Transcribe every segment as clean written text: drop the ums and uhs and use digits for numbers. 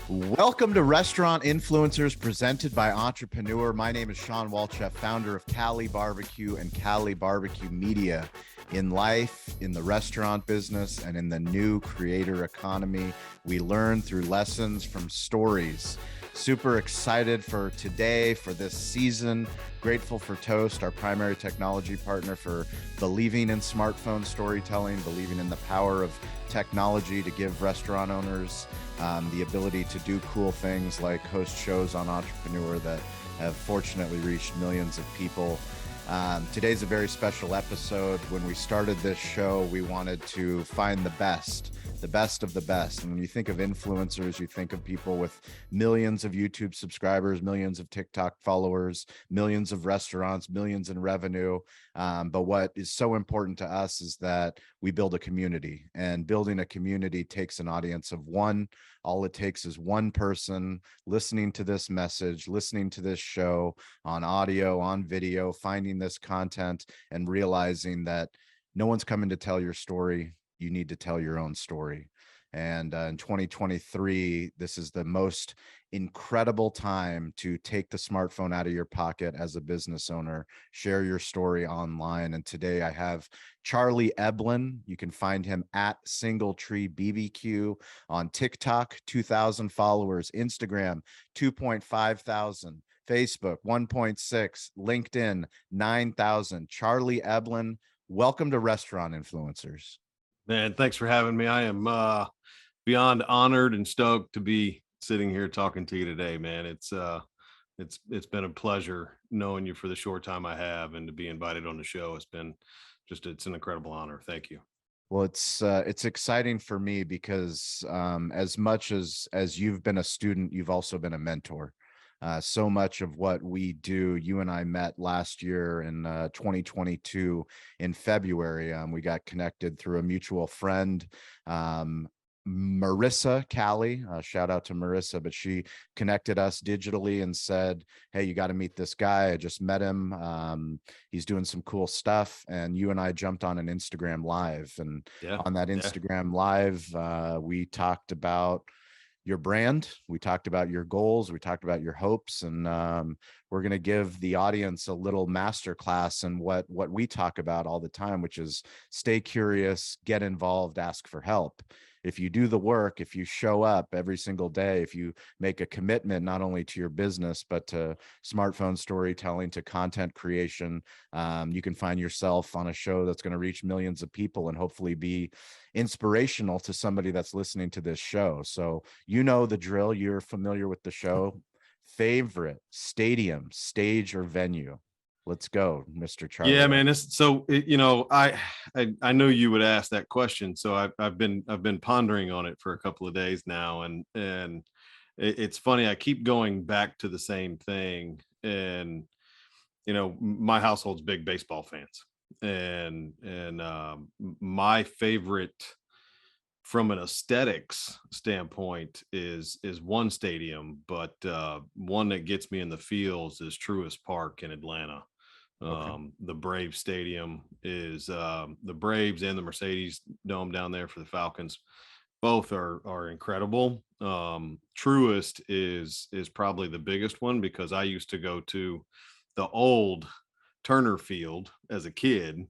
Welcome to Restaurant Influencers presented by Entrepreneur. My name is Sean Walchef, founder of Cali BBQ and Cali BBQ Media. In life, in the restaurant business, and in the new creator economy, we learn through lessons from stories. Super excited for today, for this season. Grateful for Toast, our primary technology partner, for believing in smartphone storytelling, believing in the power of technology to give restaurant owners the ability to do cool things like host shows on Entrepreneur that have fortunately reached millions of people. Today's a very special episode. When we started this show, we wanted to find the best of the best. And when you think of influencers, you think of people with millions of YouTube subscribers, millions of TikTok followers, millions of restaurants, millions in revenue. But what is so important to us is that we build a community, and building a community takes an audience of one. All it takes is one person listening to this message, listening to this show on audio, on video, finding this content and realizing that no one's coming to tell your story. You need to tell your own story. And in 2023, this is the most incredible time to take the smartphone out of your pocket as a business owner, share your story online. And today I have Charlie Eblen. You can find him at Single Tree BBQ on TikTok, 2,000 followers, Instagram, 2.5 thousand, Facebook, 1.6, LinkedIn, 9,000. Charlie Eblen, welcome to Restaurant Influencers. Man, thanks for having me. I am beyond honored and stoked to be sitting here talking to you today, man. It's been a pleasure knowing you for the short time I have, and to be invited on the show. It's an incredible honor. Thank you. Well, it's exciting for me because as much as you've been a student, you've also been a mentor. So much of what we do, you and I met last year in 2022 in February. We got connected through a mutual friend, Marissa Cali. Shout out to Marissa, but she connected us digitally and said, hey, you got to meet this guy. I just met him. He's doing some cool stuff. And you and I jumped on an Instagram live. And on that Instagram live, we talked about your brand. We talked about your goals. We talked about your hopes, and we're going to give the audience a little masterclass in what we talk about all the time, which is stay curious, get involved, ask for help. If you do the work, if you show up every single day, if you make a commitment not only to your business, but to smartphone storytelling, to content creation, you can find yourself on a show that's going to reach millions of people and hopefully be inspirational to somebody that's listening to this show. So you know the drill. You're familiar with the show. Favorite stadium, stage, or venue? Let's go, Mr. Charlie. Yeah, man. I know you would ask that question, so I've been pondering on it for a couple of days now, and it's funny. I keep going back to the same thing, and my household's big baseball fans, and my favorite from an aesthetics standpoint is one stadium, but one that gets me in the feels is Truist Park in Atlanta. Okay. The Braves Stadium is the Braves and the Mercedes Dome down there for the Falcons. Both are incredible. Truist is probably the biggest one because I used to go to the old Turner Field as a kid,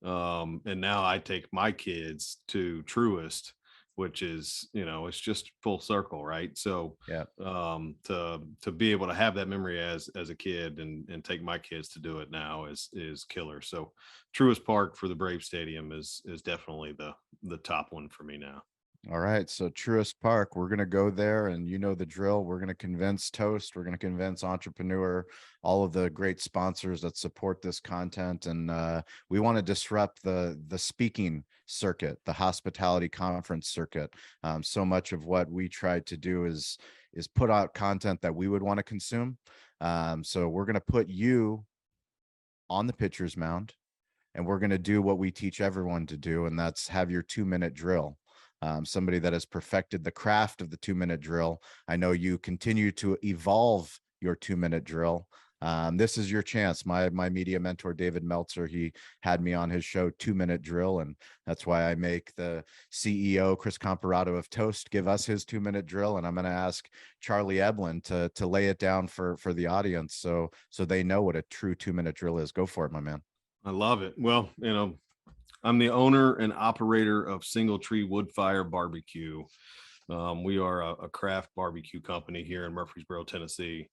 and now I take my kids to Truist, which is, it's just full circle, right? So yeah, to be able to have that memory as a kid and take my kids to do it now is killer. So Truist Park for the Brave Stadium is definitely the top one for me now. All right. So Truist Park, we're going to go there, and you know the drill. We're going to convince Toast. We're going to convince Entrepreneur, all of the great sponsors that support this content. And we want to disrupt the speaking circuit, the hospitality conference circuit. So much of what we try to do is put out content that we would want to consume. So we're going to put you on the pitcher's mound, and we're going to do what we teach everyone to do, and that's have your 2-minute drill. Somebody that has perfected the craft of the 2-minute drill. I know you continue to evolve your 2-minute drill. This is your chance. My media mentor, David Meltzer, he had me on his show 2-Minute Drill. And that's why I make the CEO, Chris Comparato of Toast, give us his 2-minute drill. And I'm going to ask Charlie Eblen to lay it down for the audience. So they know what a true 2-minute drill is. Go for it, my man. I love it. Well, I'm the owner and operator of Single Tree Woodfire BBQ. We are a craft barbecue company here in Murfreesboro, Tennessee,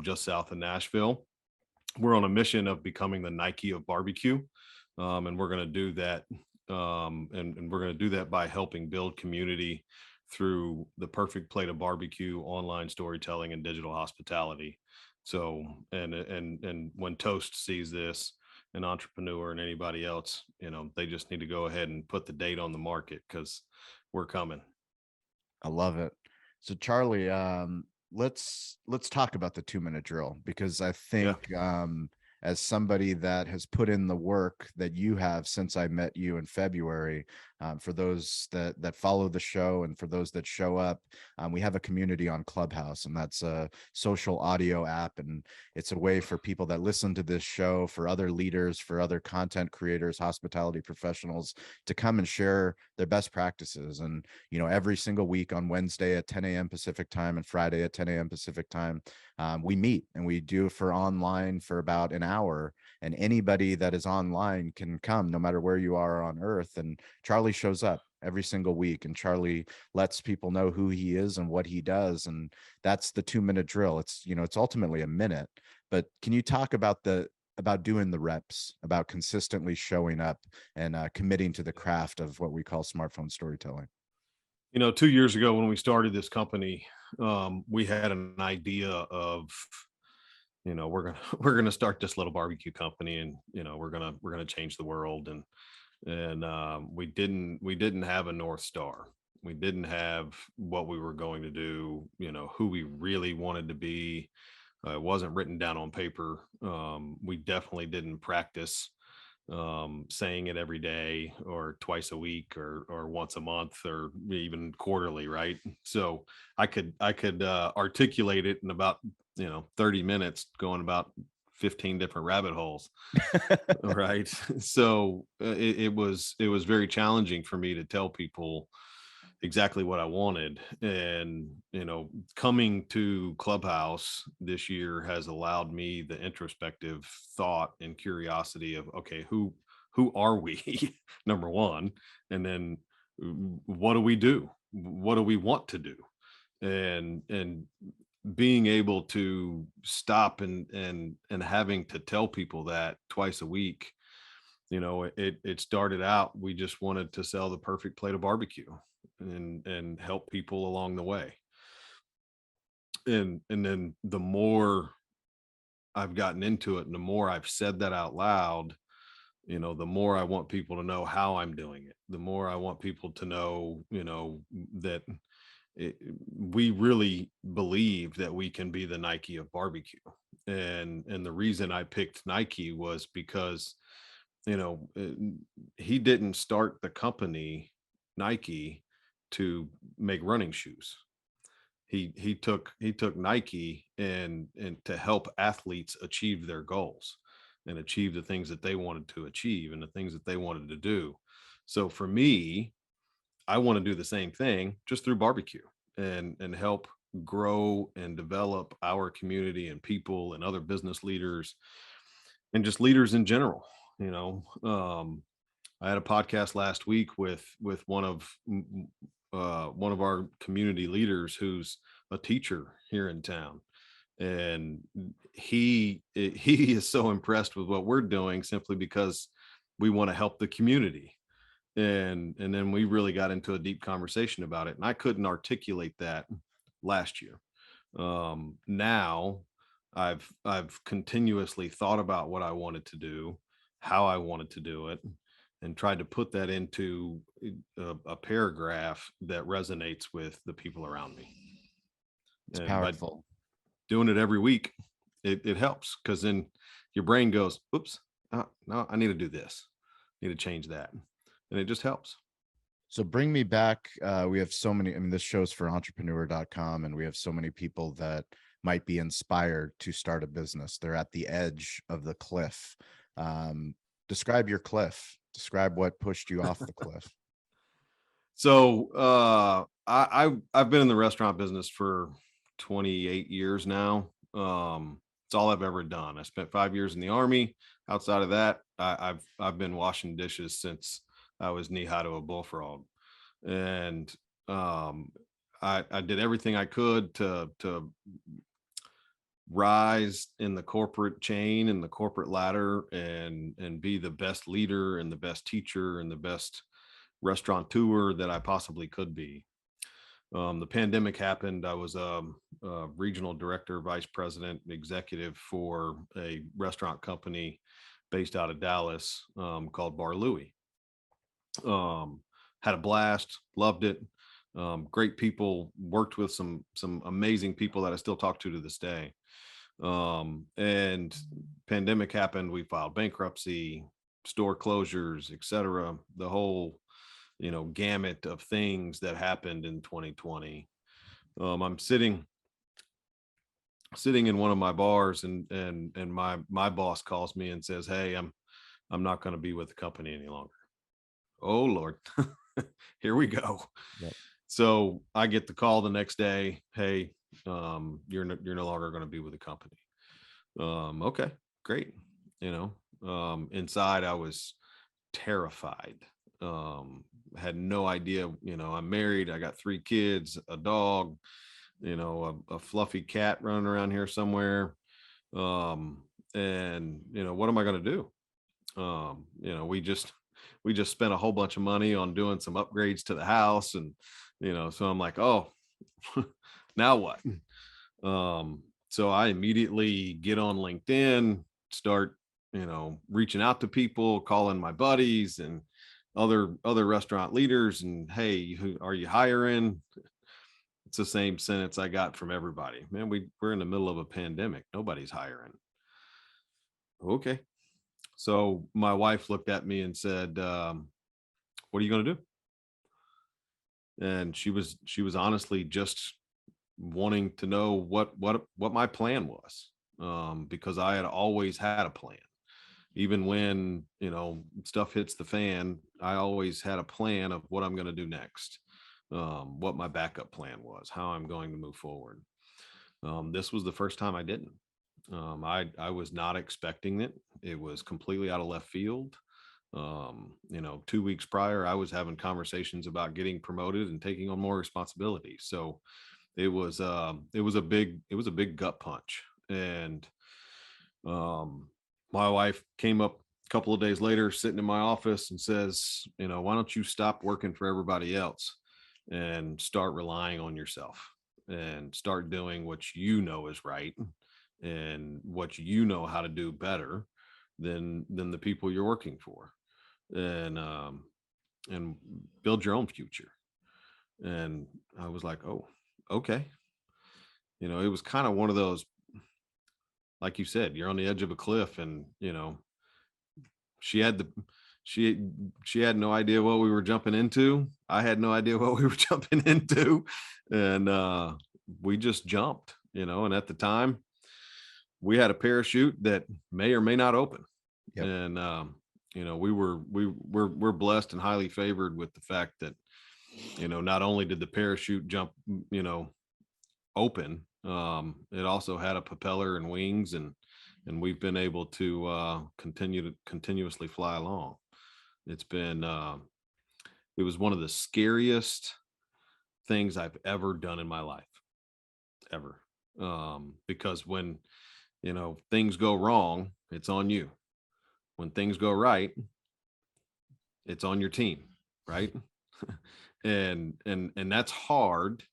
just south of Nashville. We're on a mission of becoming the Nike of BBQ, and we're going to do that. And we're going to do that by helping build community through the perfect plate of barbecue, online storytelling, and digital hospitality. So, and when Toast sees this, an entrepreneur and anybody else, they just need to go ahead and put the date on the market, because we're coming. I love it. So Charlie, let's talk about the 2-minute drill, because I think as somebody that has put in the work that you have since I met you in February, for those that follow the show and for those that show up, we have a community on Clubhouse, and that's a social audio app. And it's a way for people that listen to this show, for other leaders, for other content creators, hospitality professionals, to come and share their best practices. And, every single week on Wednesday at 10 a.m. Pacific time and Friday at 10 a.m. Pacific time, we meet, and we do for online for about an hour. And anybody that is online can come, no matter where you are on earth. And Charlie shows up every single week, and Charlie lets people know who he is and what he does. And that's the 2-minute drill. It's, it's ultimately a minute, but can you talk about doing the reps, about consistently showing up and committing to the craft of what we call smartphone storytelling? 2 years ago when we started this company, we had an idea of, we're gonna start this little barbecue company, and we're gonna change the world. And we didn't have a North Star. We didn't have what we were going to do, who we really wanted to be. It wasn't written down on paper. We definitely didn't practice saying it every day or twice a week or once a month or even quarterly, right? So I could articulate it in about 30 minutes, going about 15 different rabbit holes. Right. So it was very challenging for me to tell people exactly what I wanted. And coming to Clubhouse this year has allowed me the introspective thought and curiosity of, okay, who are we? Number one. And then what do we do? What do we want to do? And being able to stop and having to tell people that twice a week, it started out, we just wanted to sell the perfect plate of barbecue and help people along the way. And then the more I've gotten into it and the more I've said that out loud, the more I want people to know how I'm doing it. The more I want people to know, that we really believe that we can be the Nike of barbecue. And the reason I picked Nike was because, he didn't start the company Nike to make running shoes. He took Nike and to help athletes achieve their goals and achieve the things that they wanted to achieve and the things that they wanted to do. So for me, I want to do the same thing just through barbecue and help grow and develop our community and people and other business leaders and just leaders in general. I had a podcast last week with one of our community leaders who's a teacher here in town, and he is so impressed with what we're doing simply because we want to help the community. And then we really got into a deep conversation about it, and I couldn't articulate that last year. Now I've continuously thought about what I wanted to do, how I wanted to do it, and tried to put that into a paragraph that resonates with the people around me. It's powerful. Doing it every week, it helps, because then your brain goes, oops, no, I need to do this. I need to change that. And it just helps. So bring me back. We have so many, this show's for entrepreneur.com, and we have so many people that might be inspired to start a business. They're at the edge of the cliff. Describe your cliff. Describe what pushed you off the cliff. So I've been in the restaurant business for 28 years now. It's all I've ever done. I spent 5 years in the Army. Outside of that, I've been washing dishes since I was knee high to a bullfrog, and I did everything I could to rise in the corporate chain and the corporate ladder, and be the best leader and the best teacher and the best restaurateur that I possibly could be. The pandemic happened. I was a regional director, vice president, executive for a restaurant company based out of Dallas, called Bar Louie. Had a blast, loved it. Great people, worked with some amazing people that I still talk to this day. And pandemic happened. We filed bankruptcy, store closures, etc. The whole gamut of things that happened in 2020. I'm sitting in one of my bars, and my boss calls me and says, "Hey, I'm not going to be with the company any longer." Oh Lord. Here we go. Yep. So I get the call the next day. "Hey, you're no longer going to be with the company." Okay, great. Inside I was terrified. Had no idea. I'm married. I got 3 kids, a dog, a fluffy cat running around here somewhere. And what am I going to do? We just spent a whole bunch of money on doing some upgrades to the house, and so I'm like, oh, now what? So I immediately get on LinkedIn, start reaching out to people, calling my buddies and other restaurant leaders, and, "Hey, are you hiring?" It's the same sentence I got from everybody. "Man, we're in the middle of a pandemic. Nobody's hiring." Okay. So my wife looked at me and said, "What are you going to do?" And she was honestly just wanting to know what my plan was, because I had always had a plan. Even when stuff hits the fan, I always had a plan of what I'm going to do next, what my backup plan was, how I'm going to move forward. This was the first time I didn't. I was not expecting it. It was completely out of left field. 2 weeks prior, I was having conversations about getting promoted and taking on more responsibility. So it was a big gut punch. And my wife came up a couple of days later, sitting in my office, and says, "Why don't you stop working for everybody else and start relying on yourself, and start doing what you know is right, and what you know how to do better than the people you're working for, and build your own future." And I was like, "Oh, okay." It was kind of one of those, like you said, you're on the edge of a cliff, and she had the she had no idea what we were jumping into. I had no idea what we were jumping into, and we just jumped. And at the time, we had a parachute that may or may not open. Yep. And we're blessed and highly favored with the fact that not only did the parachute jump open, it also had a propeller and wings, and we've been able to continuously fly along. It's been it was one of the scariest things I've ever done in my life, ever. Because when things go wrong, it's on you. When things go right, it's on your team, right? and that's hard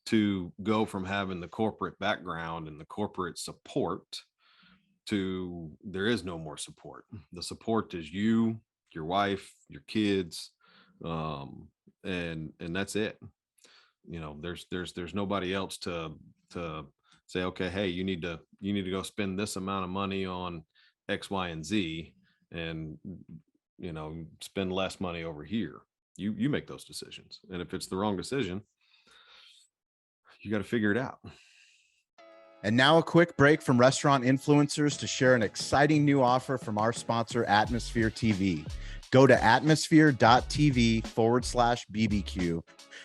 to go from having the corporate background and the corporate support to there is no more support. The support is you, your wife, your kids, and that's it. There's nobody else to say, "Okay, hey, you need to go spend this amount of money on X, Y, and Z, and spend less money over here." You make those decisions, and if it's the wrong decision, you got to figure it out. And now a quick break from restaurant influencers to share an exciting new offer from our sponsor, Atmosphere TV. Go to atmosphere.tv/BBQ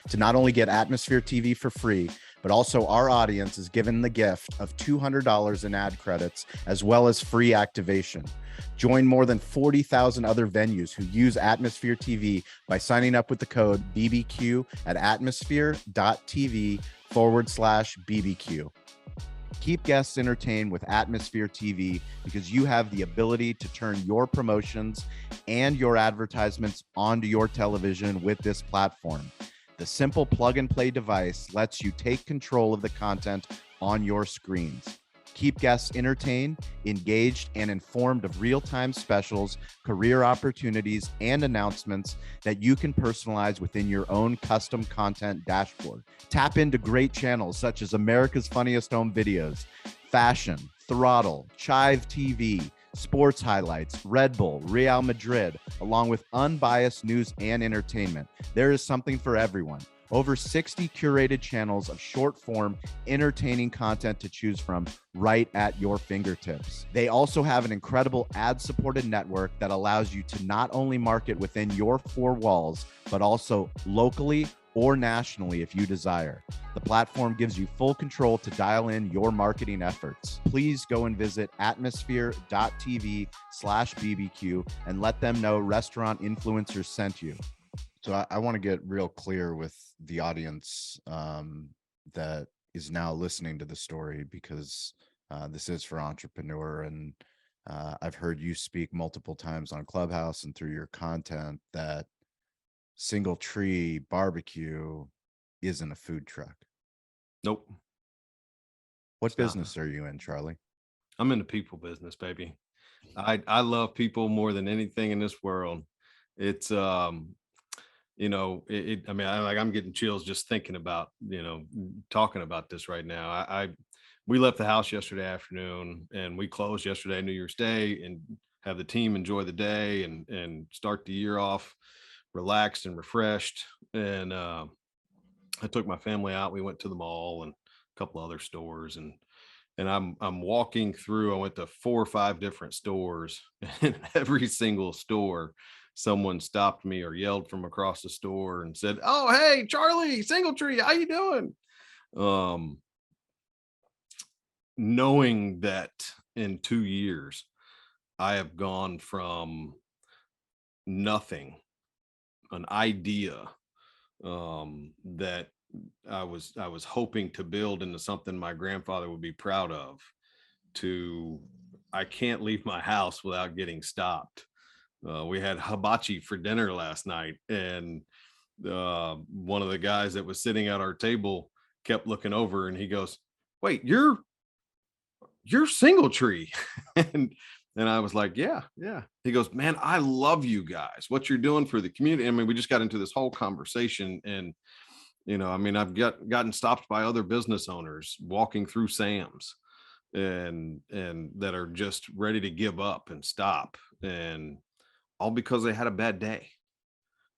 to not only get Atmosphere TV for free, but also our audience is given the gift of $200 in ad credits, as well as free activation. Join more than 40,000 other venues who use Atmosphere TV by signing up with the code BBQ at atmosphere.tv/BBQ. Keep guests entertained with Atmosphere TV because you have the ability to turn your promotions and your advertisements onto your television with this platform. The simple plug and play device lets you take control of the content on your screens. Keep guests entertained, engaged, and informed of real-time specials, career opportunities, and announcements that you can personalize within your own custom content dashboard. Tap into great channels such as America's Funniest Home Videos, Fashion, Throttle, Chive TV, Sports Highlights, Red Bull, Real Madrid, along with unbiased news and entertainment. There is something for everyone. Over 60 curated channels of short form, entertaining content to choose from right at your fingertips. They also have an incredible ad supported network that allows you to not only market within your four walls, but also locally or nationally if you desire. The platform gives you full control to dial in your marketing efforts. Please go and visit atmosphere.tv/BBQ and let them know Restaurant Influencers sent you. So I want to get real clear with the audience that is now listening to the story, because this is for entrepreneur. And I've heard you speak multiple times on Clubhouse and through your content that Single Tree BBQ isn't a food truck. Nope. What business are you in, Charlie? I'm in the people business, baby. I love people more than anything in this world. It's I'm getting chills just thinking about, talking about this right now. We left the house yesterday afternoon and we closed yesterday, New Year's Day, and have the team enjoy the day and start the year off relaxed and refreshed. And I took my family out. We went to the mall and a couple other stores, and I'm walking through. I went to 4 or 5 different stores, and every single store someone stopped me or yelled from across the store and said, "Oh, hey, Charlie, Single Tree, how you doing?" Knowing that in 2 years I have gone from nothing, an idea that I was hoping to build into something my grandfather would be proud of, to I can't leave my house without getting stopped. We had hibachi for dinner last night, and one of the guys that was sitting at our table kept looking over, and he goes, "Wait, you're Single Tree?" and I was like, yeah. He goes, "Man, I love you guys, what you're doing for the community." I mean, we just got into this whole conversation, and I've gotten stopped by other business owners walking through Sam's, and that are just ready to give up and stop, and all because they had a bad day,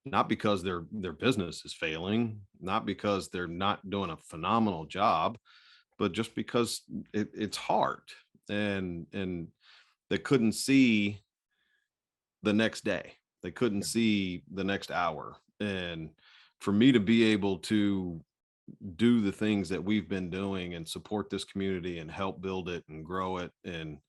not because their business is failing, not because they're not doing a phenomenal job, but just because it's hard, and they couldn't see the next day, they couldn't see the next hour. And for me to be able to do the things that we've been doing and support this community and help build it and grow it, and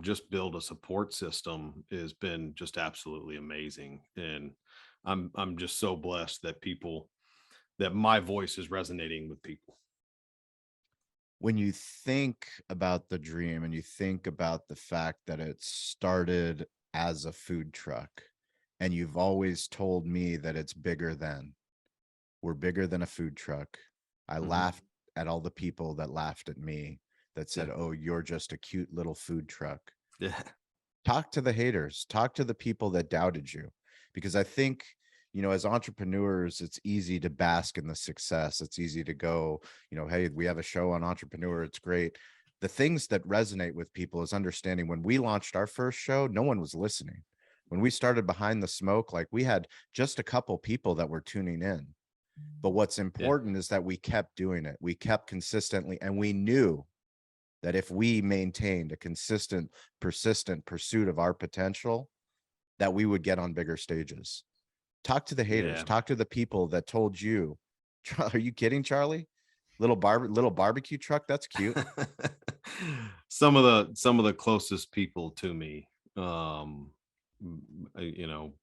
just build a support system, has been just absolutely amazing. And I'm just so blessed that my voice is resonating with people. When you think about the dream and you think about the fact that it started as a food truck, and you've always told me that it's bigger than, we're bigger than a food truck. I laughed at all the people that laughed at me, that said, "Oh, you're just a cute little food truck." Yeah. Talk to the haters, talk to the people that doubted you, because I think, as entrepreneurs, it's easy to bask in the success. It's easy to go, hey, we have a show on Entrepreneur, it's great. The things that resonate with people is understanding, when we launched our first show, no one was listening. When we started Behind the Smoke, like, we had just a couple people that were tuning in. But what's important is that we kept doing it. We kept consistently, and we knew that if we maintained a consistent, persistent pursuit of our potential, that we would get on bigger stages. Talk to the haters, Yeah. talk to the people that told you, are you kidding, Charlie? Little barbecue truck, that's cute. Some of the closest people to me,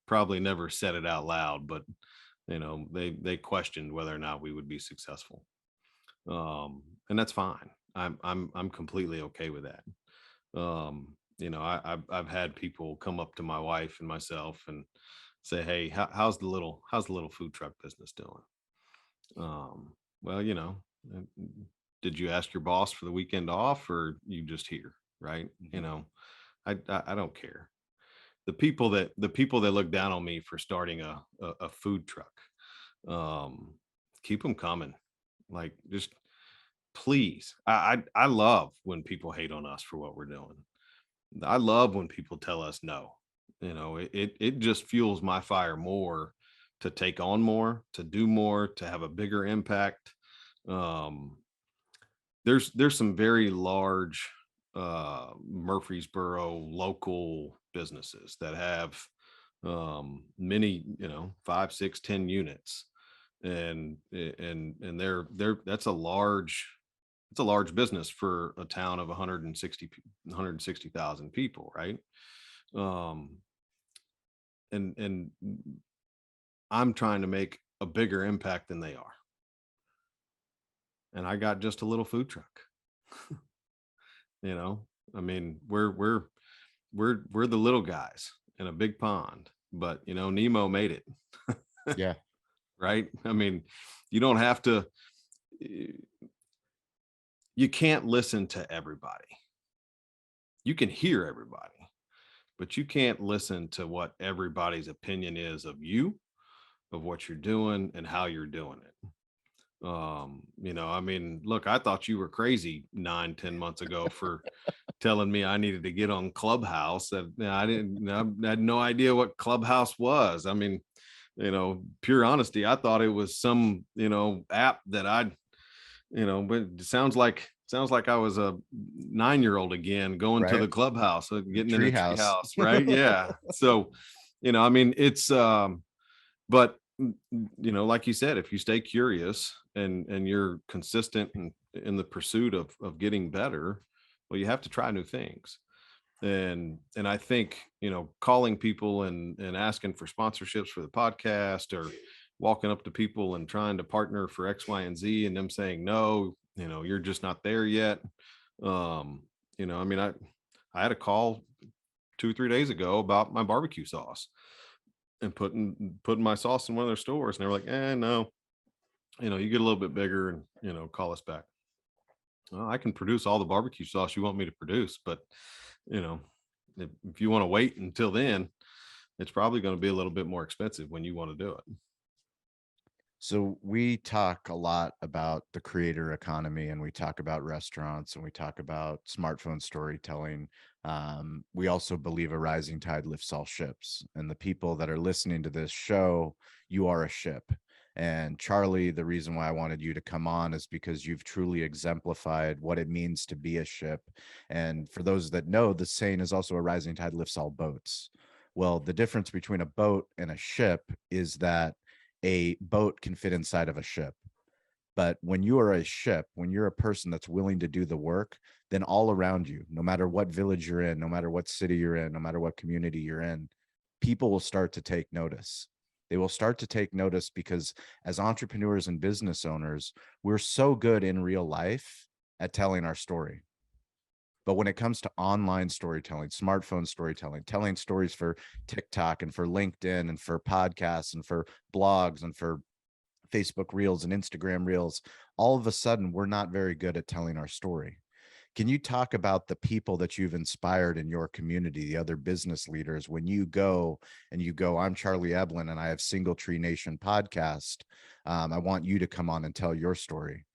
probably never said it out loud, but they questioned whether or not we would be successful. And that's fine. I'm completely okay with that. I've had people come up to my wife and myself and say, "Hey, how's the little food truck business doing?" Well, uh, did you ask your boss for the weekend off, or you just here, right? I don't care. The people that look down on me for starting a food truck, um, keep them coming. Like, just please. I love when people hate on us for what we're doing. I love when people tell us no. It just fuels my fire more to take on more, to do more, to have a bigger impact. Um, there's some very large Murfreesboro local businesses that have many, 5, 6, 10 units, and they're it's a large business for a town of 160,000 people, right? um and I'm trying to make a bigger impact than they are, and I got just a little food truck. you know I mean, we're the little guys in a big pond, but Nemo made it. Yeah. Right? I mean, you don't have to, you can't listen to everybody. You can hear everybody, but you can't listen to what everybody's opinion is of you, of what you're doing, and how you're doing it. I mean, look, I thought you were crazy 9, 10 months ago for telling me I needed to get on Clubhouse. That I had no idea what Clubhouse was. I mean, pure honesty, I thought it was some, app that but it sounds like I was a 9-year-old again, going to Right. the clubhouse, getting in a tree Treehouse. house, right? Yeah. So, I mean, it's but like you said, if you stay curious and you're consistent in the pursuit of getting better, well, you have to try new things. And I think, calling people and asking for sponsorships for the podcast, or walking up to people and trying to partner for X, Y, and Z, and them saying no, you're just not there yet. I mean, I had a call 2, 3 days ago about my barbecue sauce, and putting my sauce in one of their stores, and they were like, no, you get a little bit bigger and call us back. Well, I can produce all the barbecue sauce you want me to produce, but you know if you want to wait until then, it's probably going to be a little bit more expensive when you want to do it. So we talk a lot about the creator economy, and we talk about restaurants, and we talk about smartphone storytelling. We also believe a rising tide lifts all ships, and the people that are listening to this show, you are a ship. And Charlie, the reason why I wanted you to come on is because you've truly exemplified what it means to be a ship. And for those that know, the saying is also a rising tide lifts all boats. Well, the difference between a boat and a ship is that a boat can fit inside of a ship. But when you are a ship, when you're a person that's willing to do the work, then all around you, no matter what village you're in, no matter what city you're in, no matter what community you're in, people will start to take notice. They will start to take notice because as entrepreneurs and business owners, we're so good in real life at telling our story. But when it comes to online storytelling, smartphone storytelling, telling stories for TikTok and for LinkedIn and for podcasts and for blogs and for Facebook Reels and Instagram Reels, all of a sudden, we're not very good at telling our story. Can you talk about the people that you've inspired in your community, the other business leaders, when you go and you go, I'm Charlie Eblen and I have Single Tree Nation podcast. I want you to come on and tell your story.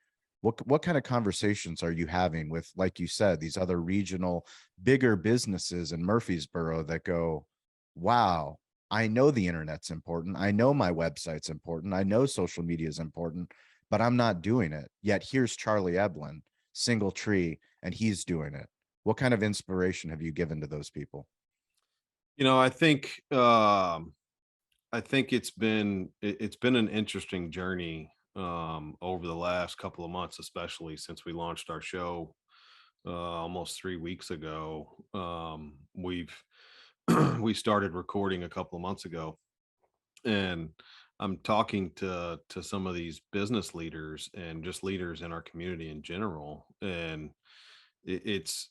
What kind of conversations are you having with, like you said, these other regional bigger businesses in Murfreesboro that go, wow, I know the internet's important. I know my website's important. I know social media is important, but I'm not doing it. Yet here's Charlie Eblen Single Tree and he's doing it? What kind of inspiration have you given to those people? I think it's been an interesting journey over the last couple of months, especially since we launched our show almost 3 weeks ago. We've we started recording a couple of months ago, and I'm talking to some of these business leaders and just leaders in our community in general, and it's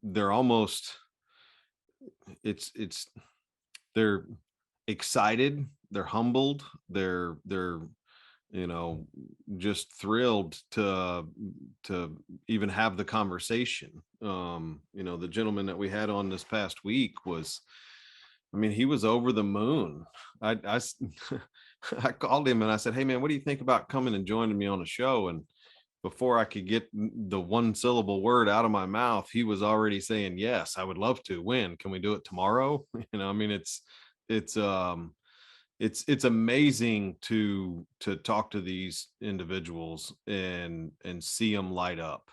they're almost it's they're excited, they're humbled, they're you know just thrilled to even have the conversation. The gentleman that we had on this past week was, I mean, he was over the moon. I called him and I said, hey man, what do you think about coming and joining me on a show? And before I could get the one syllable word out of my mouth, he was already saying, yes, I would love to. When can we do it tomorrow? I mean, it's it's amazing to talk to these individuals and see them light up,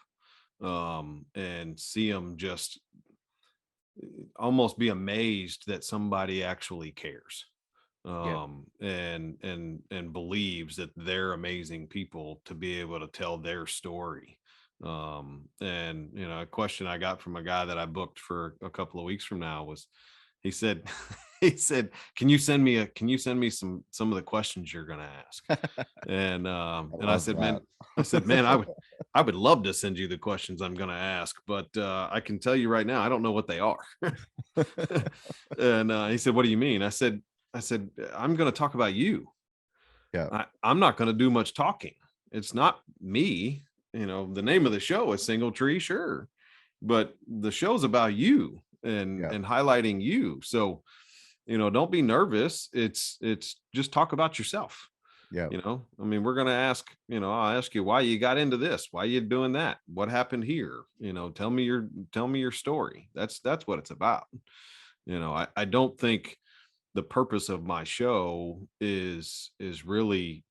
and see them just almost be amazed that somebody actually cares, Yeah. and believes that they're amazing people to be able to tell their story. And a question I got from a guy that I booked for a couple of weeks from now was, he said he said, can you send me some of the questions you're going to ask? And I and I love said, that. man, I would love to send you the questions I'm going to ask, but I can tell you right now, I don't know what they are. And he said, what do you mean? I said, I'm going to talk about you. Yeah. I'm not going to do much talking. It's not me. The name of the show is Single Tree, sure, but the show's about you and Yeah. highlighting you. So, don't be nervous. It's just talk about yourself. Yeah. I mean, we're going to ask, I'll ask you why you got into this, why you doing that, what happened here, tell me your story. That's what it's about. I don't think the purpose of my show is really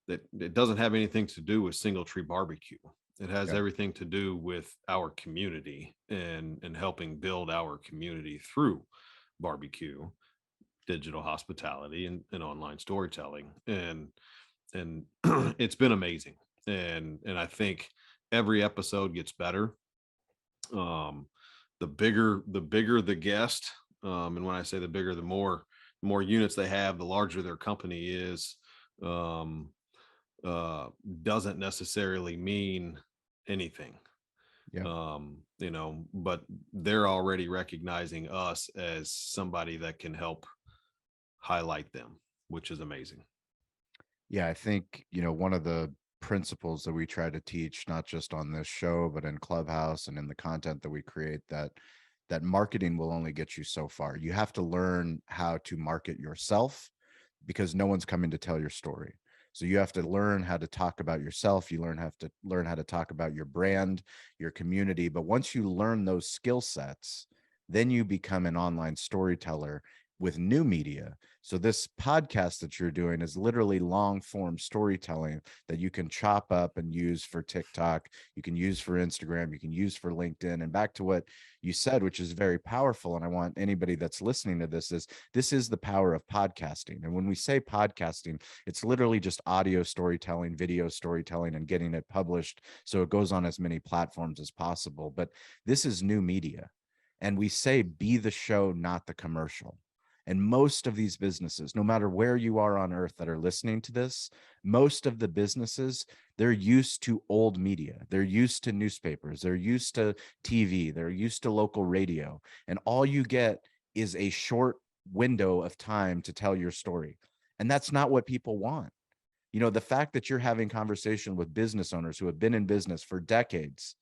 that. It doesn't have anything to do with Single Tree BBQ. It has Yeah. everything to do with our community and helping build our community through barbecue, digital hospitality, and online storytelling. And it's been amazing. And I think every episode gets better. Um, the bigger the guest, and when I say the bigger, the more units they have, the larger their company is. Um, uh, doesn't necessarily mean anything. Yeah. But they're already recognizing us as somebody that can help highlight them, which is amazing. Yeah, I think, one of the principles that we try to teach, not just on this show, but in Clubhouse and in the content that we create, that marketing will only get you so far. You have to learn how to market yourself because no one's coming to tell your story. So you have to learn how to talk about yourself. You have to learn how to talk about your brand, your community. But once you learn those skill sets, then you become an online storyteller with new media. So this podcast that you're doing is literally long form storytelling that you can chop up and use for TikTok, you can use for Instagram, you can use for LinkedIn. And back to what you said, which is very powerful, and I want anybody that's listening to this is the power of podcasting. And when we say podcasting, it's literally just audio storytelling, video storytelling, and getting it published so it goes on as many platforms as possible. But this is new media. And we say, be the show, not the commercial. And most of these businesses, no matter where you are on earth that are listening to this, most of the businesses, they're used to old media. They're used to newspapers. They're used to TV. They're used to local radio. And all you get is a short window of time to tell your story. And that's not what people want. The fact that you're having conversation with business owners who have been in business for decades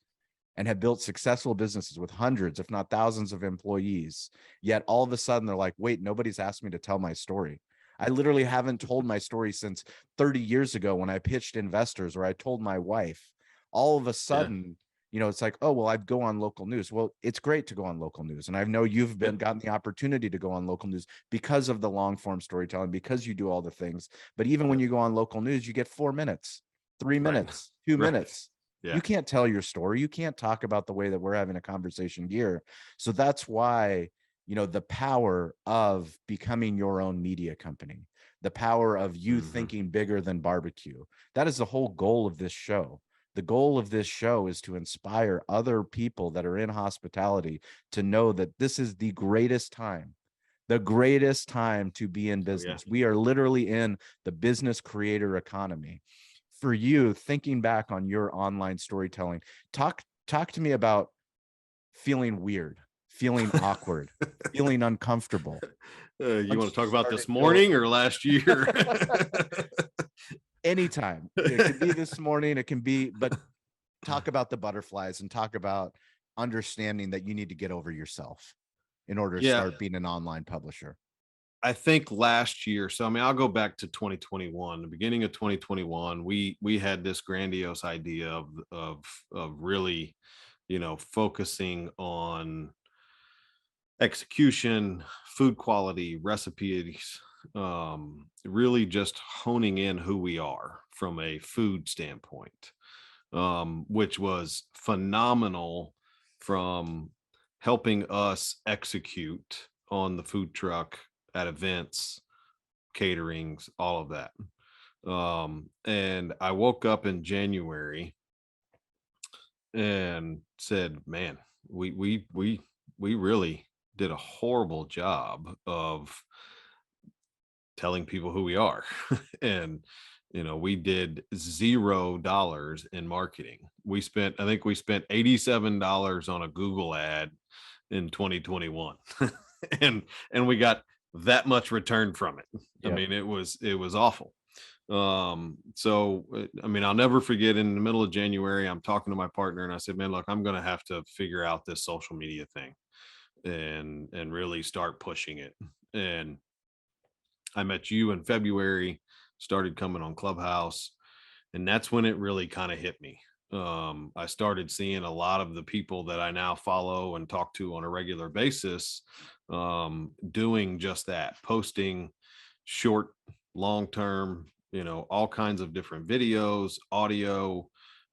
and have built successful businesses with hundreds, if not thousands of employees. Yet all of a sudden they're like, wait, nobody's asked me to tell my story. I literally haven't told my story since 30 years ago when I pitched investors or I told my wife. All of a sudden, it's like, oh, well, I'd go on local news. Well, it's great to go on local news. And I know you've gotten the opportunity to go on local news because of the long form storytelling, because you do all the things. But even when you go on local news, you get 4 minutes, 3 minutes, 2 minutes. Yeah. You can't tell your story. You can't talk about the way that we're having a conversation here. So that's why, the power of becoming your own media company, the power of you thinking bigger than barbecue. That is the whole goal of this show. The goal of this show is to inspire other people that are in hospitality to know that this is the greatest time to be in business. We are literally in the business creator economy. For you, thinking back on your online storytelling, talk to me about feeling weird, feeling awkward, feeling uncomfortable. You want to talk about this morning or last year? Anytime. It could be this morning, it can be, but talk about the butterflies and talk about understanding that you need to get over yourself in order to start being an online publisher. I think last year, so I mean, I'll go back to 2021, the beginning of 2021, we had this grandiose idea of really, focusing on execution, food quality, recipes, really just honing in who we are from a food standpoint, which was phenomenal from helping us execute on the food truck at events, caterings, all of that. And I woke up in January and said, man, we really did a horrible job of telling people who we are. And we did $0 in marketing. I think we spent $87 on a Google ad in 2021. and we got that much return from it. Yep. I mean, it was awful. So I mean, I'll never forget, in the middle of January, I'm talking to my partner and I said, man, look, I'm going to have to figure out this social media thing and really start pushing it. And I met you in February, started coming on Clubhouse, and that's when it really kind of hit me. I started seeing a lot of the people that I now follow and talk to on a regular basis doing just that, posting short, long-term, all kinds of different videos, audio.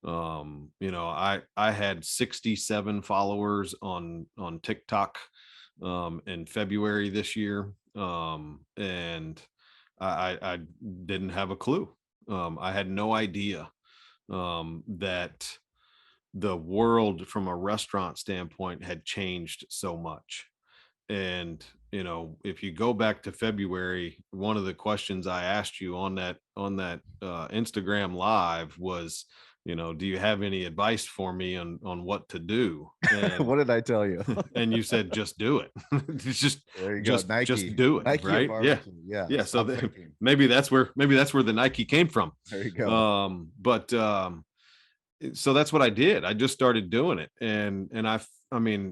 I had 67 followers on TikTok in February this year. And I didn't have a clue. I had no idea that the world from a restaurant standpoint had changed so much. And, if you go back to February, one of the questions I asked you on that Instagram live was, do you have any advice for me on what to do? And what did I tell you? And you said, just do it. just Nike, just do it. Nike right. Yeah. So maybe that's where the Nike came from. There you go. So that's what I did. I just started doing it. And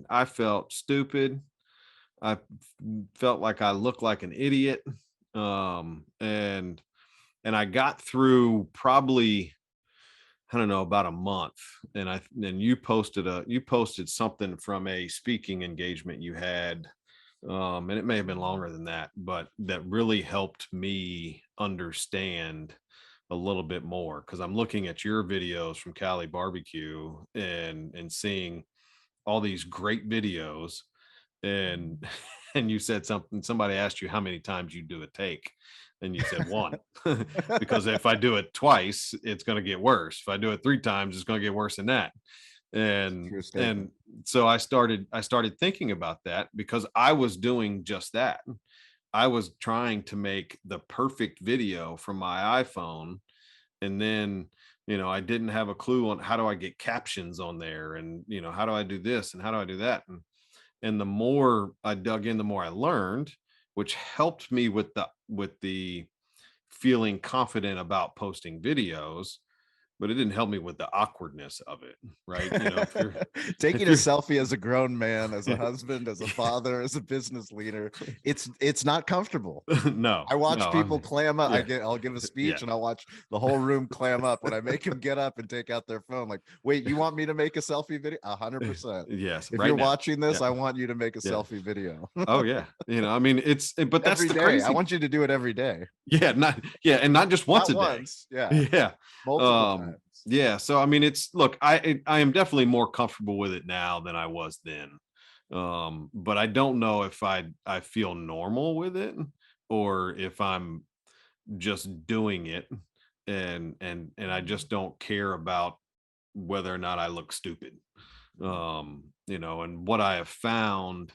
I felt stupid. I felt like I looked like an idiot. And I got through probably, I don't know, about a month. And you posted something from a speaking engagement you had. And it may have been longer than that, but that really helped me understand a little bit more, because I'm looking at your videos from Cali BBQ and seeing all these great videos. And you said somebody asked you how many times you do a take, and you said one. Because if I do it twice, it's going to get worse. If I do it 3 times, it's going to get worse than that. And so I started thinking about that, because I was doing just that. I was trying to make the perfect video from my iPhone, and then I didn't have a clue on how do I get captions on there, and how do I do this and how do I do that. And the more I dug in, the more I learned, which helped me with the feeling confident about posting videos. But it didn't help me with the awkwardness of it, right? Taking a selfie as a grown man, as a husband, as a father, as a business leader, it's not comfortable. No, I watch people clam up. I'll give a speech and I'll watch the whole room clam up when I make them get up and take out their phone. Like, wait, you want me to make a selfie video? 100%. Yes. If you're watching this, I want you to make a selfie video. Oh yeah. I mean, but that's every the day. crazy. I want you to do it every day. Yeah. And not just once a day. Yeah. Multiple times. that. Yeah. So, I mean, I am definitely more comfortable with it now than I was then. But I don't know if I feel normal with it or if I'm just doing it and I just don't care about whether or not I look stupid. And what I have found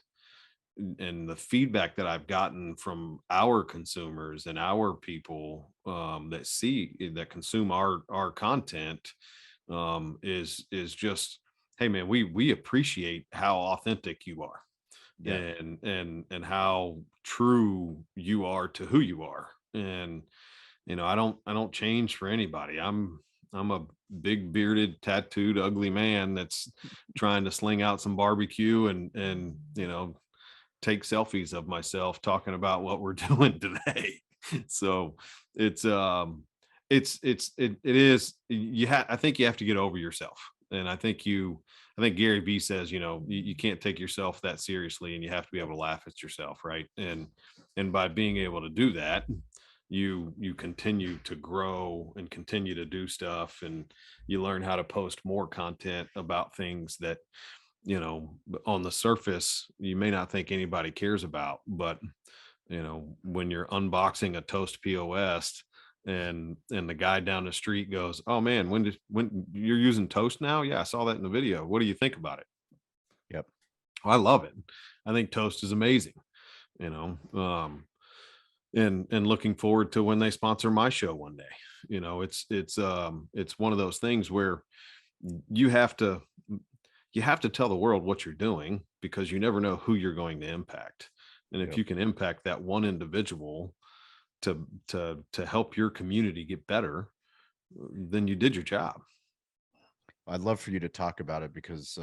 and the feedback that I've gotten from our consumers and our people that consume our content is just, hey man, we appreciate how authentic you are Yeah. and how true you are to who you are. And I don't change for anybody. I'm a big bearded, tattooed, ugly man that's trying to sling out some barbecue and take selfies of myself talking about what we're doing today. So it's it is I think you have to get over yourself. And I think Gary Vee says, you can't take yourself that seriously and you have to be able to laugh at yourself, right? And by being able to do that, you continue to grow and continue to do stuff, and you learn how to post more content about things that on the surface you may not think anybody cares about, but when you're unboxing a Toast POS and the guy down the street goes, oh man, when you're using Toast now? Yeah, I saw that in the video. What do you think about it? Yep. I love it. I think Toast is amazing, you know. And looking forward to when they sponsor my show one day. It's one of those things where you have to tell the world what you're doing, because you never know who you're going to impact. And if Yep. you can impact that one individual to help your community get better, then you did your job. I'd love for you to talk about it because,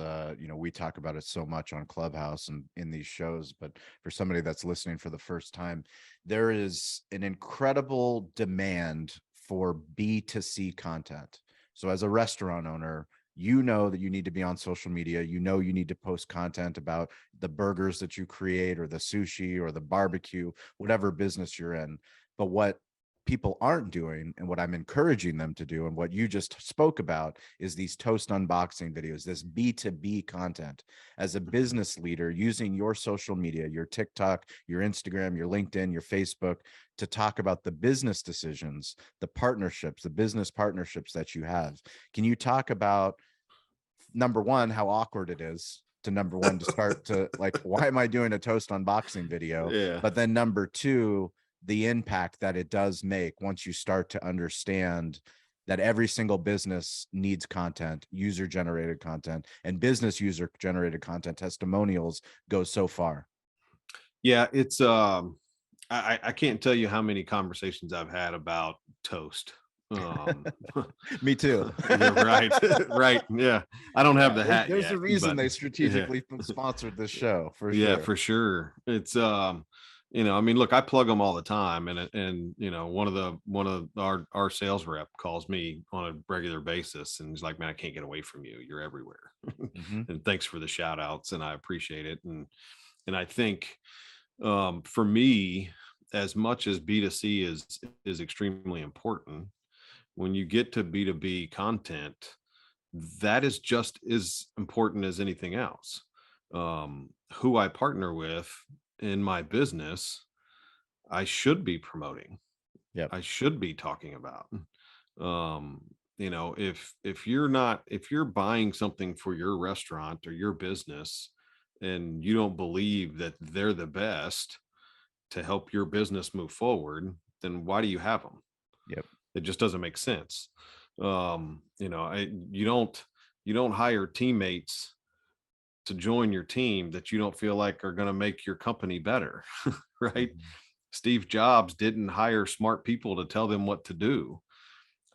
we talk about it so much on Clubhouse and in these shows. But for somebody that's listening for the first time, there is an incredible demand for B2C content. So as a restaurant owner, you know that you need to be on social media. You know you need to post content about the burgers that you create or the sushi or the barbecue, whatever business you're in. But what people aren't doing, and what I'm encouraging them to do, and what you just spoke about, is these Toast unboxing videos, this B2B content. As a business leader, using your social media, your TikTok, your Instagram, your LinkedIn, your Facebook, to talk about the business decisions, the partnerships, the business partnerships that you have. Can you talk about, number one, how awkward it is to, number one, to start to like, why am I doing a Toast unboxing video? Yeah. But then number two, the impact that it does make once you start to understand that every single business needs content, user generated content, and business user generated content. Testimonials go so far. Yeah, it's I can't tell you how many conversations I've had about Toast. Me too. You're right. Right. Yeah. I don't have the hat There's yet, a reason but they yeah. strategically sponsored this show, for Yeah, sure. for sure. It's I mean, look, I plug them all the time, and one of our sales rep calls me on a regular basis, and he's like, "Man, I can't get away from you. You're everywhere." Mhm. And thanks for the shout outs, and I appreciate it. And I think for me, as much as B2C is extremely important, when you get to B2B content, that is just as important as anything else. Who I partner with in my business, I should be promoting. Yep. I should be talking about. If you're buying something for your restaurant or your business and you don't believe that they're the best to help your business move forward, then why do you have them? Yep. It just doesn't make sense. You don't hire teammates to join your team that you don't feel like are going to make your company better. Right? Mhm. Steve Jobs didn't hire smart people to tell them what to do.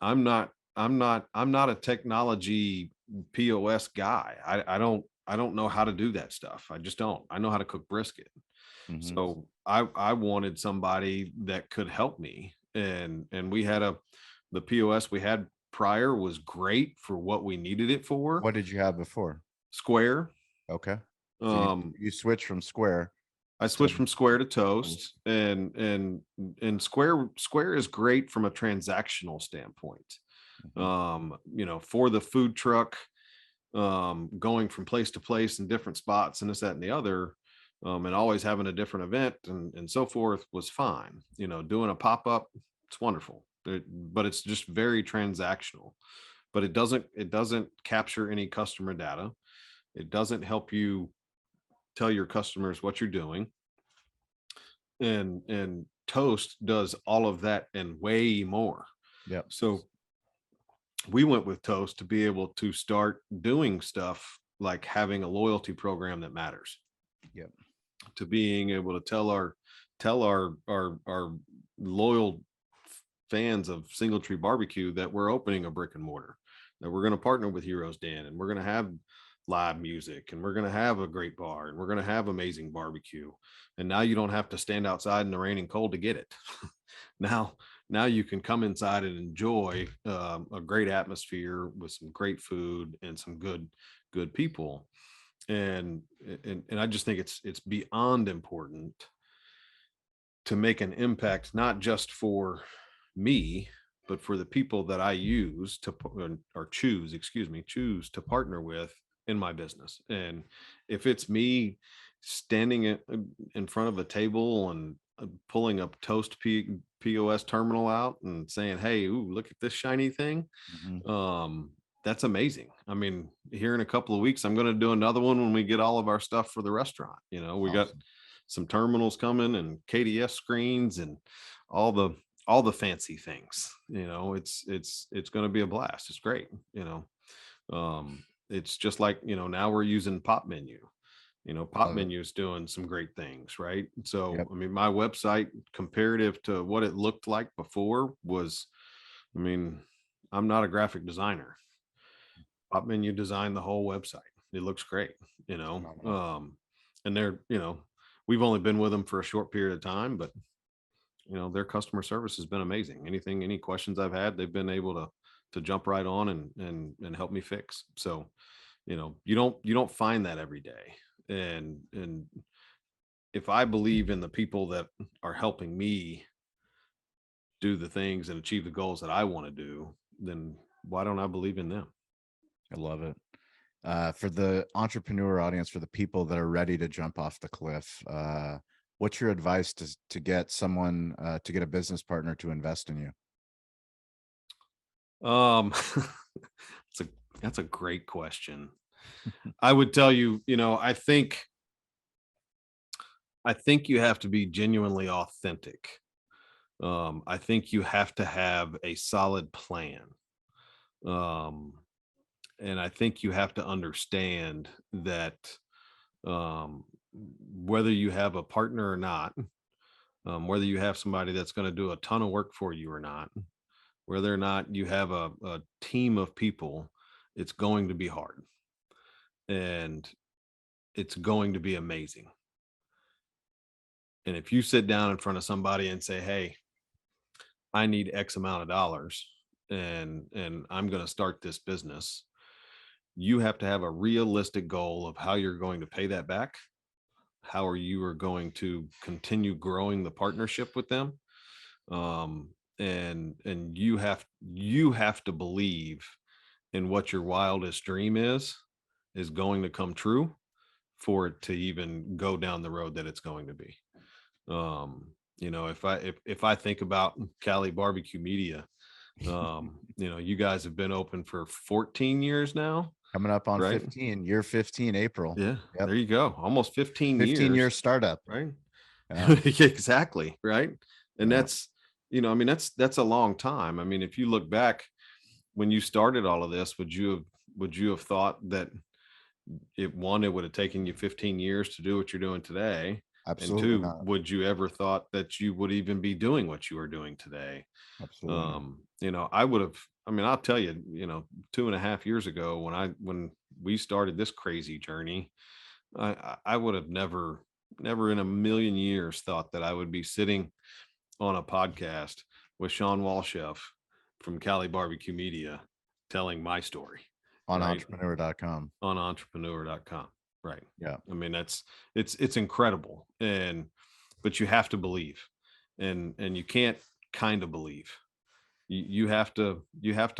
I'm not a technology POS guy. I don't know how to do that stuff. I just don't. I know how to cook brisket. Mhm. So I wanted somebody that could help me. And the POS we had prior was great for what we needed it for. What did you have before? Square. Okay. So Um, you switch from Square I to switched from Square to Toast, and Square is great from a transactional standpoint. For the food truck, going from place to place in different spots and this, that, and the other, and always having a different event and so forth was fine. Doing a pop-up, it's wonderful. But it's just very transactional. But it doesn't capture any customer data. It doesn't help you tell your customers what you're doing. And Toast does all of that and way more. Yep. So we went with Toast to be able to start doing stuff like having a loyalty program that matters. Yep. To being able to tell our loyal fans of Single Tree BBQ that we're opening a brick and mortar, that we're going to partner with Heroes Den, and we're going to have live music, and we're going to have a great bar, and we're going to have amazing barbecue. And now you don't have to stand outside in the rain and cold to get it. now you can come inside and enjoy a great atmosphere with some great food and some good people. And I just think it's beyond important to make an impact, not just for me, but for the people that I use to choose to partner with in my business. And if it's me standing in front of a table and pulling up Toast POS terminal out and saying, "Hey, ooh, look at this shiny thing," that's amazing. I mean, here in a couple of weeks, I'm going to do another one when we get all of our stuff for the restaurant. We got some terminals coming and KDS screens and all the fancy things. It's going to be a blast. It's great. It's just like, now we're using Pop Menu. Pop Menu is doing some great things, right? So, Yep. I mean, my website comparative to what it looked like before was, I mean, I'm not a graphic designer. Pop Menu designed the whole website. It looks great, and they're, we've only been with them for a short period of time, but their customer service has been amazing. Any questions I've had, they've been able to jump right on and help me fix. So, you don't find that every day. And if I believe in the people that are helping me do the things and achieve the goals that I want to do, then why don't I believe in them? I love it. For the entrepreneur audience, for the people that are ready to jump off the cliff, what's your advice to get someone to get a business partner to invest in you? That's a great question. I would tell you, I think you have to be genuinely authentic. I think you have to have a solid plan. And I think you have to understand that whether you have a partner or not, whether you have somebody that's going to do a ton of work for you or not, whether or not you have a team of people, it's going to be hard. And it's going to be amazing. And if you sit down in front of somebody and say, "Hey, I need X amount of dollars and I'm going to start this business," you have to have a realistic goal of how you're going to pay that back, how you are going to continue growing the partnership with them. And you have to believe in what your wildest dream is going to come true for it to even go down the road that it's going to be. If I think about Cali BBQ Media, you guys have been open for 14 years now. Coming up on right? 15, year 15, April. Yeah. Yep. There you go. Almost 15 15 year years. startup. Right. Yeah. Exactly. Right. And Yeah. that's a long time. I mean, if you look back when you started all of this, would you have thought that it would have taken you 15 years to do what you're doing today? Absolutely And two, not. would you ever thought that you would even be doing what you are doing today? Absolutely. I'll tell you, 2.5 years ago when we started this crazy journey, I would have never in a million years thought that I would be sitting on a podcast with Sean Walchef from Cali BBQ Media telling my story On right? entrepreneur.com. On entrepreneur.com. Right. Yeah. I mean, it's incredible. But you have to believe, and you can't kind of believe. you have to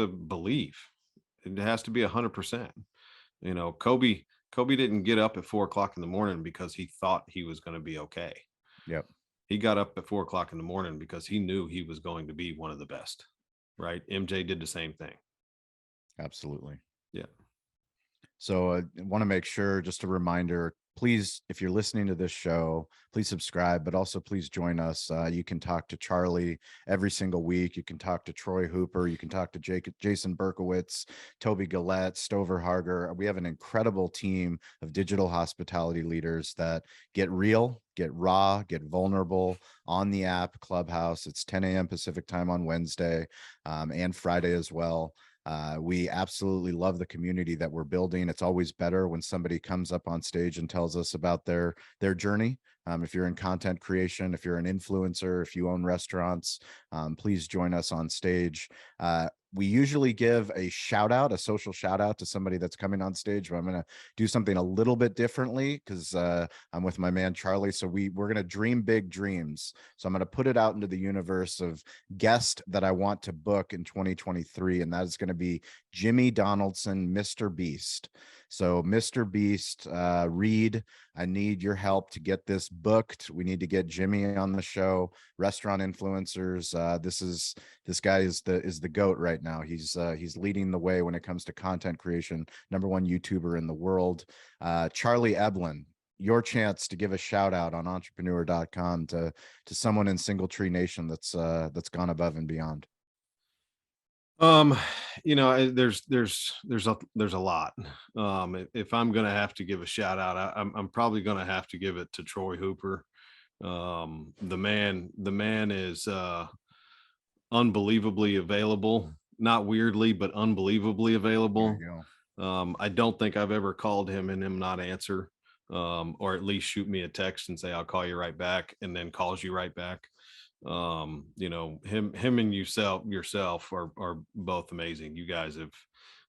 believe. It has to be 100%. Kobe didn't get up at 4 o'clock in the morning because he thought he was going to be okay. Yep. He got up at 4 o'clock in the morning because he knew he was going to be one of the best. Right. MJ did the same thing. Absolutely. Yeah. So I want to make sure, just a reminder, please, if you're listening to this show, please subscribe, but also please join us. You can talk to Charlie every single week. You can talk to Troy Hooper. You can talk to Jason Berkowitz, Toby Gillette, Stover Harger. We have an incredible team of digital hospitality leaders that get real, get raw, get vulnerable on the app Clubhouse. It's 10 a.m. Pacific time on Wednesday and Friday as well. We absolutely love the community that we're building. It's always better when somebody comes up on stage and tells us about their journey. If you're in content creation, if you're an influencer, if you own restaurants, please join us on stage. We usually give a shout out, a social shout out to somebody that's coming on stage, but I'm going to do something a little bit differently because I'm with my man, Charlie. So we're going to dream big dreams. So I'm going to put it out into the universe of guest that I want to book in 2023. And that is going to be Jimmy Donaldson, Mr. Beast. So Mr. Beast, Reed, I need your help to get this booked. We need to get Jimmy on the show. Restaurant influencers. This guy is the GOAT right now. He's leading the way when it comes to content creation. #1 YouTuber in the world. Charlie Eblen, your chance to give a shout out on entrepreneur.com to someone in Single Tree Nation that's gone above and beyond. There's a lot. If I'm gonna have to give a shout out, I'm probably gonna have to give it to Troy Hooper. The man is unbelievably available, not weirdly, but unbelievably available. I don't think I've ever called him and him not answer, or at least shoot me a text and say, I'll call you right back, and then calls you right back. Him and yourself are both amazing. You guys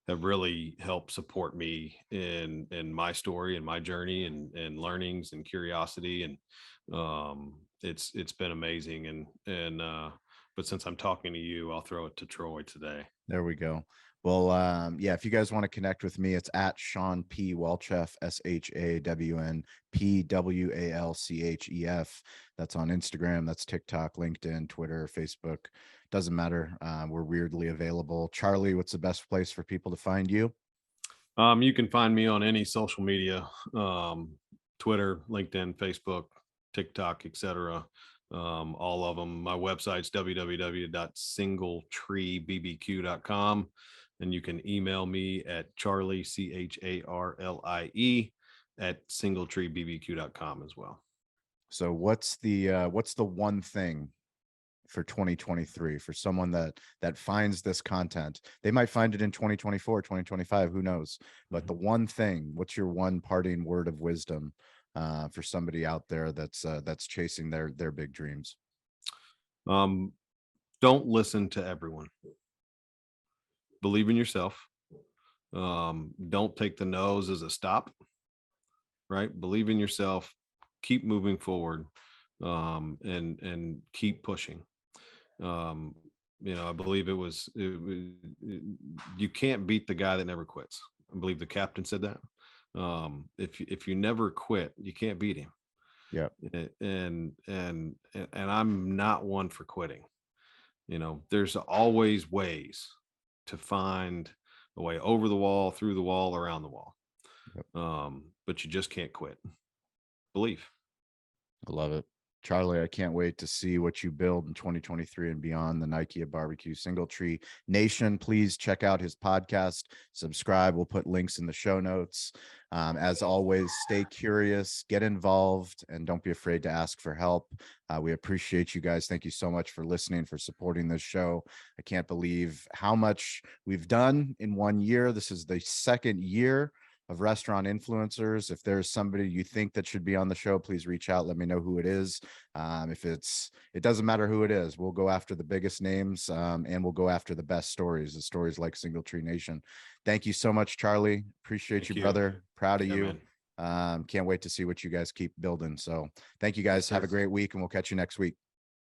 have really helped support me in my story and my journey and learnings and curiosity. And it's been amazing. But since I'm talking to you, I'll throw it to Troy today. There we go. Well, yeah, if you guys want to connect with me, it's at Sean P. Walchef, ShawnPWalchef. That's on Instagram. That's TikTok, LinkedIn, Twitter, Facebook. Doesn't matter. We're weirdly available. Charlie, what's the best place for people to find you? You can find me on any social media, Twitter, LinkedIn, Facebook, TikTok, etc. All of them. My website's www.singletreebbq.com, and you can email me at Charlie, CHARLIE, at singletreebbq.com as well. So what's the one thing for 2023 for someone that finds this content? They might find it in 2024, 2025, who knows? But the one thing, what's your one parting word of wisdom for somebody out there that's chasing their big dreams? Don't listen to everyone. Believe in yourself. Don't take the no's as a stop. Right? Believe in yourself. Keep moving forward, and keep pushing. I believe it was you can't beat the guy that never quits. I believe the captain said that. If you never quit, you can't beat him. Yeah. And I'm not one for quitting. There's always ways to find a way over the wall, through the wall, around the wall. Yep. But you just can't quit. Believe. I love it. Charlie, I can't wait to see what you build in 2023 and beyond. The Nike of BBQ, Single Tree Nation. Please check out his podcast, subscribe. We'll put links in the show notes. As always, stay curious, get involved, and don't be afraid to ask for help. We appreciate you guys. Thank you so much for listening, for supporting this show. I can't believe how much we've done in 1 year. This is the second year of Restaurant Influencers. If there's somebody you think that should be on the show, please reach out. Let me know who it is. It doesn't matter who it is. We'll go after the biggest names, and we'll go after the best stories, the stories like Single Tree Nation. Thank you so much, Charlie. Appreciate you, brother. Proud of you. Can't wait to see what you guys keep building. So thank you guys. Have a great week, and we'll catch you next week.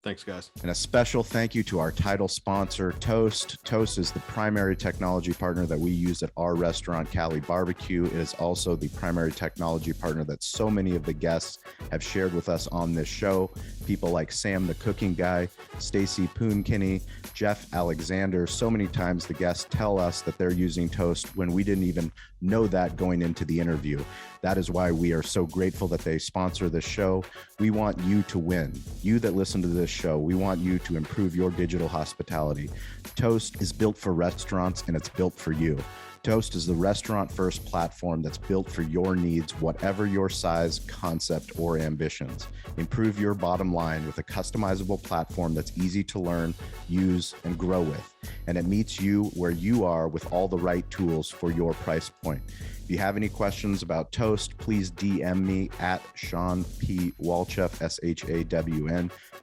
Thanks, guys. And a special thank you to our title sponsor, Toast. Toast is the primary technology partner that we use at our restaurant, Cali BBQ. It is also the primary technology partner that so many of the guests have shared with us on this show. People like Sam, the cooking guy, Stacy Poonkinney, Jeff Alexander. So many times the guests tell us that they're using Toast when we didn't even know that going into the interview. That is why we are so grateful that they sponsor this show. We want you to win. You that listen to this show, we want you to improve your digital hospitality. Toast is built for restaurants and it's built for you. Toast is the restaurant-first platform that's built for your needs, whatever your size, concept, or ambitions. Improve your bottom line with a customizable platform that's easy to learn, use, and grow with. And it meets you where you are with all the right tools for your price point. If you have any questions about Toast, please DM me at Sean P. Walchef,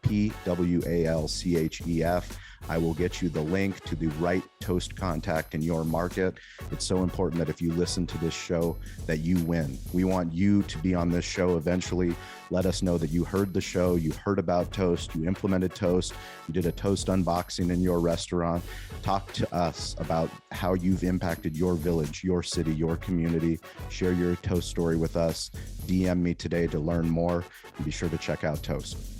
ShawnPWalchef. I will get you the link to the right Toast contact in your market. It's so important that if you listen to this show, that you win. We want you to be on this show eventually. Let us know that you heard the show, you heard about Toast, you implemented Toast, you did a Toast unboxing in your restaurant. Talk to us about how you've impacted your village, your city, your community. Share your Toast story with us. DM me today to learn more, and be sure to check out Toast.